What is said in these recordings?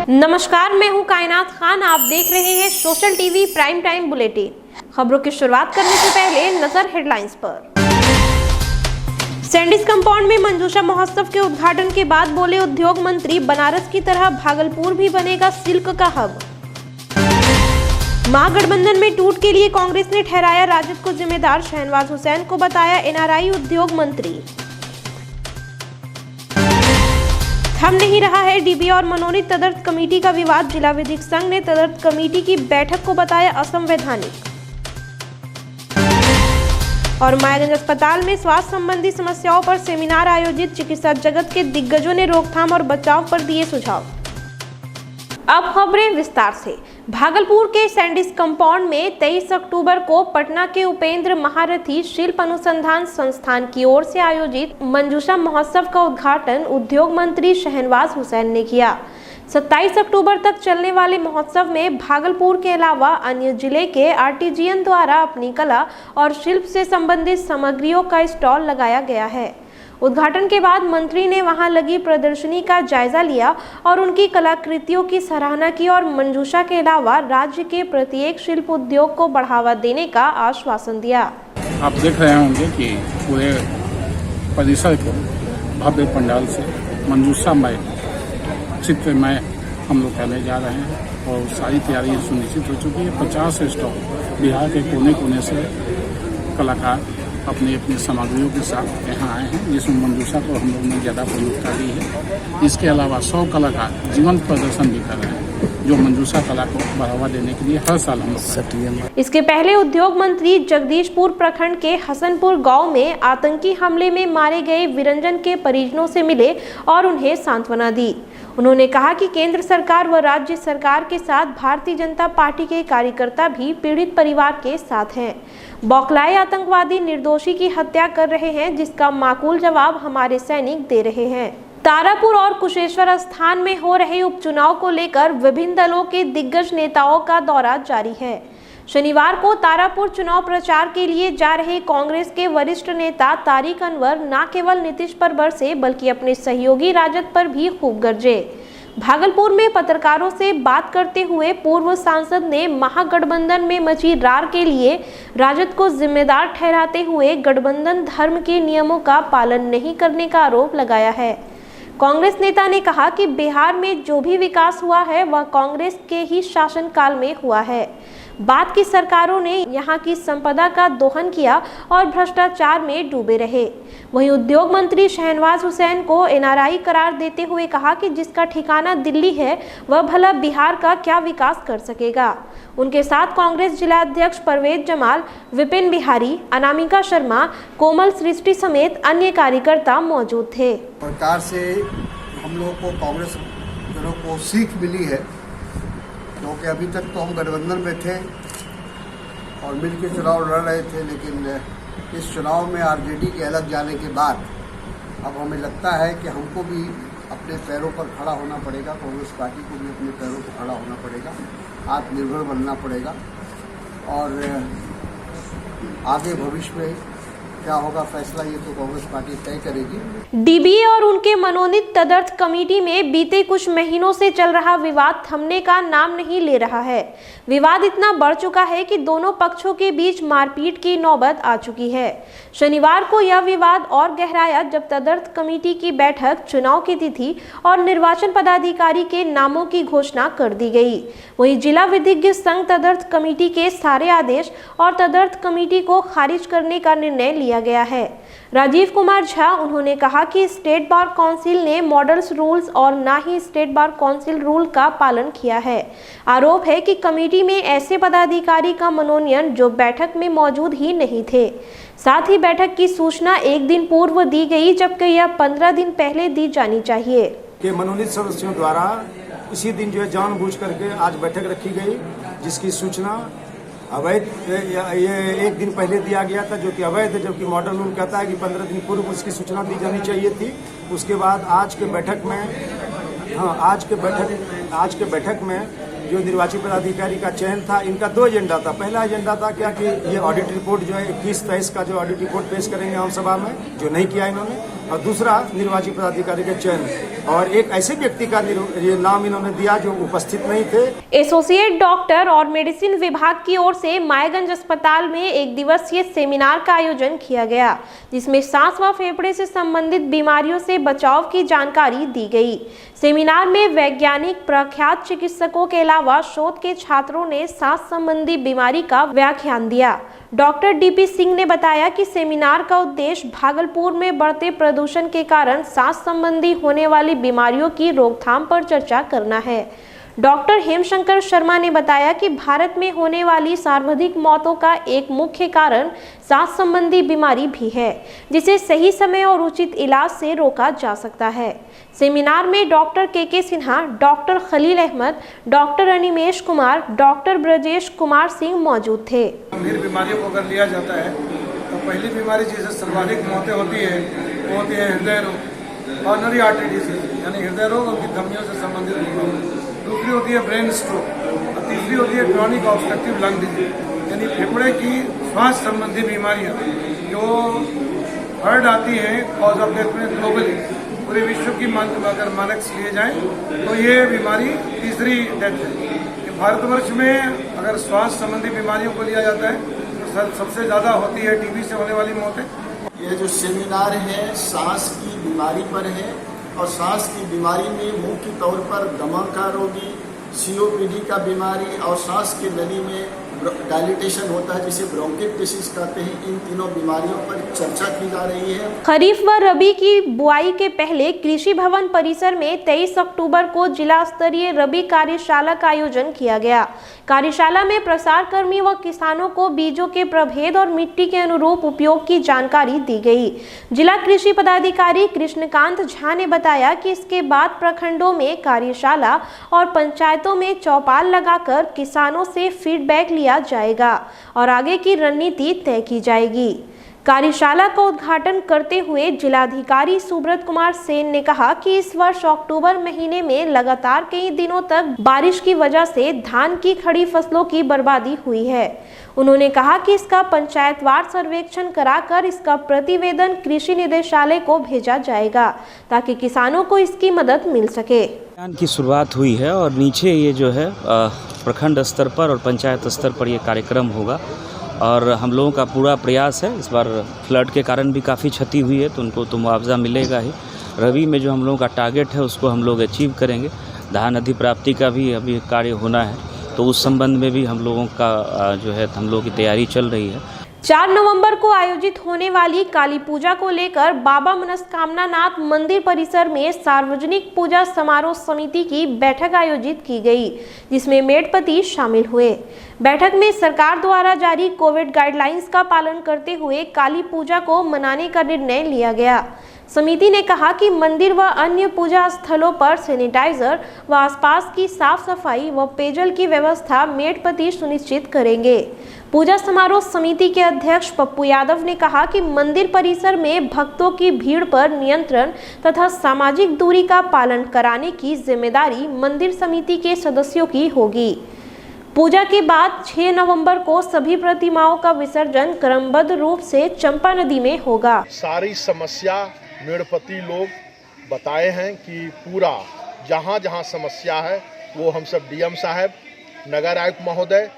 नमस्कार, मैं हूं कायनात खान। आप देख रहे हैं social TV prime time bulletin. खबरों की शुरुआत करने से पहले नजर हेडलाइंस पर। सैंडीज कंपाउंड में मंजूषा महोत्सव के उद्घाटन के बाद बोले उद्योग मंत्री, बनारस की तरह भागलपुर भी बनेगा सिल्क का हब। महागठबंधन में टूट के लिए कांग्रेस ने ठहराया राजद को जिम्मेदार, शहनवाज हुसैन को बताया एनआरआई उद्योग मंत्री। थम नहीं रहा है डीबी और मनोनीत तदर्थ कमेटी का विवाद, जिला विधिक संघ ने तदर्थ कमेटी की बैठक को बताया असंवैधानिक। और मायागंज अस्पताल में स्वास्थ्य संबंधी समस्याओं पर सेमिनार आयोजित, चिकित्सा जगत के दिग्गजों ने रोकथाम और बचाव पर दिए सुझाव। अब खबरें विस्तार से। भागलपुर के सैंडीज कंपाउंड में 23 अक्टूबर को पटना के उपेंद्र महारथी शिल्प अनुसंधान संस्थान की ओर से आयोजित मंजूषा महोत्सव का उद्घाटन उद्योग मंत्री शहनवाज हुसैन ने किया। 27 अक्टूबर तक चलने वाले महोत्सव में भागलपुर के अलावा अन्य जिले के आर्टिजियन द्वारा अपनी कला और शिल्प से संबंधित सामग्रियों का स्टॉल लगाया गया है। उद्घाटन के बाद मंत्री ने वहां लगी प्रदर्शनी का जायजा लिया और उनकी कलाकृतियों की सराहना की और मंजूषा के अलावा राज्य के प्रत्येक शिल्प उद्योग को बढ़ावा देने का आश्वासन दिया। आप देख रहे होंगे कि पूरे परिसर को भव्य पंडाल से मंजूषामय चित्रमय हम लोग करने जा रहे हैं और सारी तैयारियां सुनिश्चित हो चुकी है। 50 स्टॉल बिहार के कोने कोने से कलाकार अपनी अपनी सामग्रियों के साथ यहाँ आए हैं, जिसमें मंजूषा को हम लोग ने ज़्यादा प्रमुखता दी है। इसके अलावा 100 कलाकार जीवंत प्रदर्शन भी कर रहे हैं, जो मंजूषा कला को बढ़ावा देने के लिए हर साल हम लोग। इसके पहले उद्योग मंत्री जगदीशपुर प्रखंड के हसनपुर गांव में आतंकी हमले में मारे गए विरंजन के परिजनों से मिले और उन्हें सांत्वना दी। उन्होंने कहा कि केंद्र सरकार व राज्य सरकार के साथ भारतीय जनता पार्टी के कार्यकर्ता भी पीड़ित परिवार के साथ हैं। बौखलाए आतंकवादी निर्दोषी की हत्या कर रहे हैं, जिसका माकूल जवाब हमारे सैनिक दे रहे हैं। तारापुर और कुशेश्वर स्थान में हो रहे उपचुनाव को लेकर विभिन्न दलों के दिग्गज नेताओं का दौरा जारी है। शनिवार को तारापुर चुनाव प्रचार के लिए जा रहे कांग्रेस के वरिष्ठ नेता तारिक अनवर न केवल नीतीश पर बरसे बल्कि अपने सहयोगी राजद पर भी खूब गरजे। भागलपुर में पत्रकारों से बात करते हुए पूर्व सांसद ने महागठबंधन में मची रार के लिए राजद को जिम्मेदार ठहराते हुए गठबंधन धर्म के नियमों का पालन नहीं करने का आरोप लगाया है। कांग्रेस नेता ने कहा कि बिहार में जो भी विकास हुआ है वह कांग्रेस के ही शासनकाल में हुआ है। बाद की सरकारों ने यहाँ की संपदा का दोहन किया और भ्रष्टाचार में डूबे रहे। वहीं उद्योग मंत्री शहनवाज हुसैन को एनआरआई करार देते हुए कहा कि जिसका ठिकाना दिल्ली है वह भला बिहार का क्या विकास कर सकेगा। उनके साथ कांग्रेस जिला अध्यक्ष परवेज जमाल, विपिन बिहारी, अनामिका शर्मा, कोमल सृष्टि समेत अन्य कार्यकर्ता मौजूद थे। सरकार से हम लोगों को कांग्रेस जनों को सीख मिली है, क्योंकि अभी तक तो हम गठबंधन में थे और मिलकर चुनाव लड़ रहे थे, लेकिन इस चुनाव में आरजेडी के अलग जाने के बाद अब हमें लगता है कि हमको भी अपने पैरों पर खड़ा होना पड़ेगा, कांग्रेस पार्टी को भी अपने पैरों पर खड़ा होना पड़ेगा, आत्मनिर्भर बनना पड़ेगा और आगे भविष्य में क्या होगा फैसला ये तो कांग्रेस पार्टी तय करेगी। डीबीए और उनके मनोनीत तदर्थ कमेटी में बीते कुछ महीनों से चल रहा विवाद थमने का नाम नहीं ले रहा है। विवाद इतना बढ़ चुका है कि दोनों पक्षों के बीच मारपीट की नौबत आ चुकी है। शनिवार को यह विवाद और गहराया जब तदर्थ कमेटी की बैठक, चुनाव की तिथि और निर्वाचन पदाधिकारी के नामों की घोषणा कर दी गई। वहीं जिला विधिज्ञ संघ तदर्थ कमेटी के सारे आदेश और तदर्थ कमेटी को खारिज करने का निर्णय लिया गया है। राजीव कुमार झा, उन्होंने कहा कि स्टेट बार काउंसिल ने मॉडल्स रूल्स और ना ही स्टेट बार काउंसिल रूल का पालन किया है। आरोप है कि कमेटी में ऐसे पदाधिकारी का मनोनयन जो बैठक में मौजूद ही नहीं थे। साथ ही बैठक की सूचना एक दिन पूर्व दी गई, जबकि यह 15 दिन पहले दी जानी चाहिए। के मनोनीत सदस्यों द्वारा इसी दिन जो है जानबूझ करके आज बैठक रखी गई, जिसकी सूचना अवैध ये एक दिन पहले दिया गया था, जो कि अवैध है, जबकि मॉडल रूल कहता है कि 15 दिन पूर्व उसकी सूचना दी जानी चाहिए थी। उसके बाद आज के बैठक में जो निर्वाचित पदाधिकारी का चयन था, इनका 2 एजेंडा था। पहला एजेंडा था क्या कि ये ऑडिट रिपोर्ट जो है 21-23 का जो ऑडिट रिपोर्ट पेश करेंगे आम सभा में, जो नहीं किया इन्होंने। और दूसरा निर्वाची पदाधिकारी का चयन, और एक ऐसे व्यक्ति का ये नाम इन्होंने दिया जो उपस्थित नहीं थे। एसोसिएट डॉक्टर और मेडिसिन विभाग की ओर से मायगंज अस्पताल में एक दिवसीय सेमिनार का आयोजन किया गया, जिसमें सांस व फेफड़े से संबंधित बीमारियों से बचाव की जानकारी दी गई। सेमिनार में वैज्ञानिक, प्रख्यात चिकित्सकों के अलावा शोध के छात्रों ने सांस संबंधी बीमारी का व्याख्यान दिया। डॉक्टर डीपी सिंह ने बताया कि सेमिनार का उद्देश्य भागलपुर में बढ़ते प्रदूषण के कारण सांस संबंधी होने वाली बीमारियों की रोकथाम पर चर्चा करना है। डॉक्टर हेमशंकर शर्मा ने बताया कि भारत में होने वाली सर्वाधिक मौतों का एक मुख्य कारण सांस संबंधी बीमारी भी है, जिसे सही समय और उचित इलाज से रोका जा सकता है। सेमिनार में doctor K Sinha, doctor Khalil Ahmad, doctor Animesh Kumar, doctor Brajesh Kumar Singh मौजूद थे। गंभीर बीमारियों को अगर लिया जाता है तो पहली बीमारी जिससे सर्वाधिक मौतें होती है वो होती है हृदय रोग, कॉर्नरी आर्टरी डिजीज यानी हृदय रोग और धमनियों से संबंधित बीमारी। दूसरी होती है ब्रेन स्ट्रोक और तीसरी होती है क्रॉनिक ऑब्स्ट्रक्टिव लंग डिजीज यानी फेफड़े की श्वास संबंधी बीमारियां जो हर्ड आती हैं कॉज ऑफ डेथ में ग्लोबली पूरे विश्व की अगर मानक लिए जाएं तो ये बीमारी तीसरी डेथ है। भारतवर्ष में अगर श्वास संबंधी बीमारियों को लिया जाता है तो सबसे ज़्यादा होती है टीबी से होने वाली मौतें। यह जो सेमिनार है सांस की बीमारी पर है और सांस की बीमारी में मुख्य तौर पर दमा का रोगी, सीओपीडी का बीमारी और सांस की नली में डायलिटेशन होता है जिसे ब्रोंकिटिस कहते हैं, इन तीनों बीमारियों पर चर्चा की जा रही है। खरीफ व रबी की बुआई के पहले कृषि भवन परिसर में 23 अक्टूबर को जिला स्तरीय रबी कार्यशाला का आयोजन किया गया। कार्यशाला में प्रसार कर्मी व किसानों को बीजों के प्रभेद और मिट्टी के अनुरूप उपयोग की जानकारी दी गई। जिला कृषि पदाधिकारी कृष्णकांत झा ने बताया कि इसके बाद प्रखंडों में कार्यशाला और पंचायतों में चौपाल लगाकर किसानों से फीडबैक लिया जाएगा और आगे की रणनीति तय की जाएगी। कार्यशाला का उद्घाटन करते हुए जिलाधिकारी सुब्रत कुमार सेन ने कहा कि इस वर्ष अक्टूबर महीने में लगातार कई दिनों तक बारिश की वजह से धान की खड़ी फसलों की बर्बादी हुई है। उन्होंने कहा कि इसका पंचायतवार सर्वेक्षण कराकर इसका प्रतिवेदन कृषि निदेशालय को भेजा जाएगा ताकि किसानों को इसकी मदद मिल सके। अभियान की शुरुआत हुई है और नीचे ये जो है प्रखंड स्तर पर और पंचायत स्तर पर ये कार्यक्रम होगा और हम लोगों का पूरा प्रयास है। इस बार फ्लड के कारण भी काफ़ी क्षति हुई है तो उनको तो मुआवजा मिलेगा ही। रबी में जो हम लोगों का टारगेट है उसको हम लोग अचीव करेंगे। धान अधिप्राप्ति का भी अभी कार्य होना है तो उस संबंध में भी हम लोगों का जो है हम लोगों की तैयारी चल रही है। 4 नवंबर को आयोजित होने वाली काली पूजा को लेकर बाबा मनस्कामना नाथ मंदिर परिसर में सार्वजनिक पूजा समारोह समिति की बैठक आयोजित की गई, जिसमें मेड़पति शामिल हुए। बैठक में सरकार द्वारा जारी कोविड गाइडलाइंस का पालन करते हुए काली पूजा को मनाने का निर्णय लिया गया। समिति ने कहा कि मंदिर व अन्य पूजा स्थलों पर सैनिटाइजर व आसपास की साफ सफाई व पेयजल की व्यवस्था मेड़पति सुनिश्चित करेंगे। पूजा समारोह समिति के अध्यक्ष पप्पू यादव ने कहा कि मंदिर परिसर में भक्तों की भीड़ पर नियंत्रण तथा सामाजिक दूरी का पालन कराने की जिम्मेदारी मंदिर समिति के सदस्यों की होगी। पूजा के बाद 6 नवंबर को सभी प्रतिमाओं का विसर्जन क्रमबद्ध रूप से चंपा नदी में होगा। सारी समस्या मेड़पति लोग बताए हैं कि पूरा जहाँ जहाँ समस्या है वो हम सब डीएम साहब, नगर आयुक्त महोदय,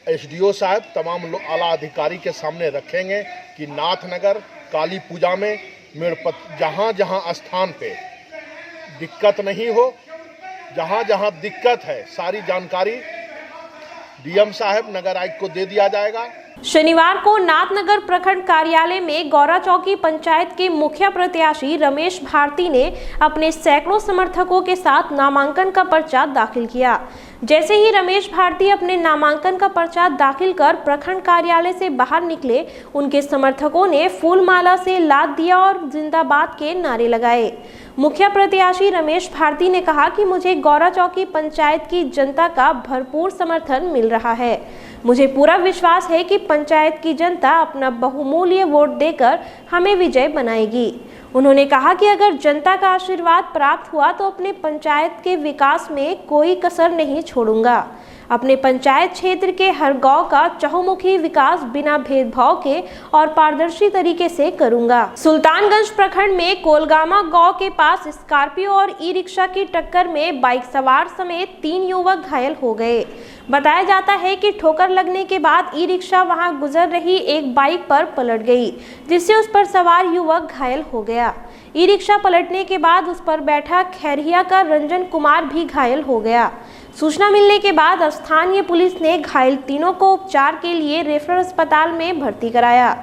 एसडीओ साहब, तमाम आला अधिकारी के सामने रखेंगे कि नाथनगर काली पूजा में मेड़पति जहाँ जहाँ स्थान पे दिक्कत नहीं हो, जहाँ जहाँ दिक्कत है सारी जानकारी डीएम साहब, नगर आयुक्त को दे दिया जाएगा। शनिवार को नाथनगर प्रखंड कार्यालय में गौरा चौकी पंचायत के मुखिया प्रत्याशी रमेश भारती ने अपने सैकड़ों समर्थकों के साथ नामांकन का पर्चा दाखिल किया। जैसे ही रमेश भारती अपने नामांकन का पर्चा दाखिल कर प्रखंड कार्यालय से बाहर निकले, उनके समर्थकों ने फूल माला से लाद दिया और जिंदाबाद के नारे लगाए। मुखिया प्रत्याशी रमेश भारती ने कहा कि मुझे गौरा चौकी पंचायत की जनता का भरपूर समर्थन मिल रहा है। मुझे पूरा विश्वास है कि पंचायत की जनता अपना बहुमूल्य वोट देकर हमें विजय बनाएगी। उन्होंने कहा कि अगर जनता का आशीर्वाद प्राप्त हुआ तो अपने पंचायत के विकास में कोई कसर नहीं छोड़ूंगा। अपने पंचायत क्षेत्र के हर गांव का चहुमुखी विकास बिना भेदभाव के और पारदर्शी तरीके से करूंगा। सुल्तानगंज प्रखंड में कोलगामा गांव के पास स्कॉर्पियो और ई रिक्शा की टक्कर में बाइक सवार समेत 3 युवक घायल हो गए। बताया जाता है कि ठोकर लगने के बाद ई रिक्शा वहां गुजर रही एक बाइक पर पलट गई, जिससे उस पर सवार युवक घायल हो गया। ई रिक्शा पलटने के बाद उस पर बैठा खैरिया का रंजन कुमार भी घायल हो गया। सूचना मिलने के बाद स्थानीय पुलिस ने घायल तीनों को उपचार के लिए रेफरल अस्पताल में भर्ती कराया।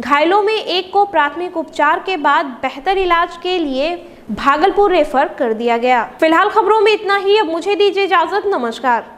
घायलों में एक को प्राथमिक उपचार के बाद बेहतर इलाज के लिए भागलपुर रेफर कर दिया गया। फिलहाल खबरों में इतना ही। अब मुझे दीजिए इजाजत। नमस्कार।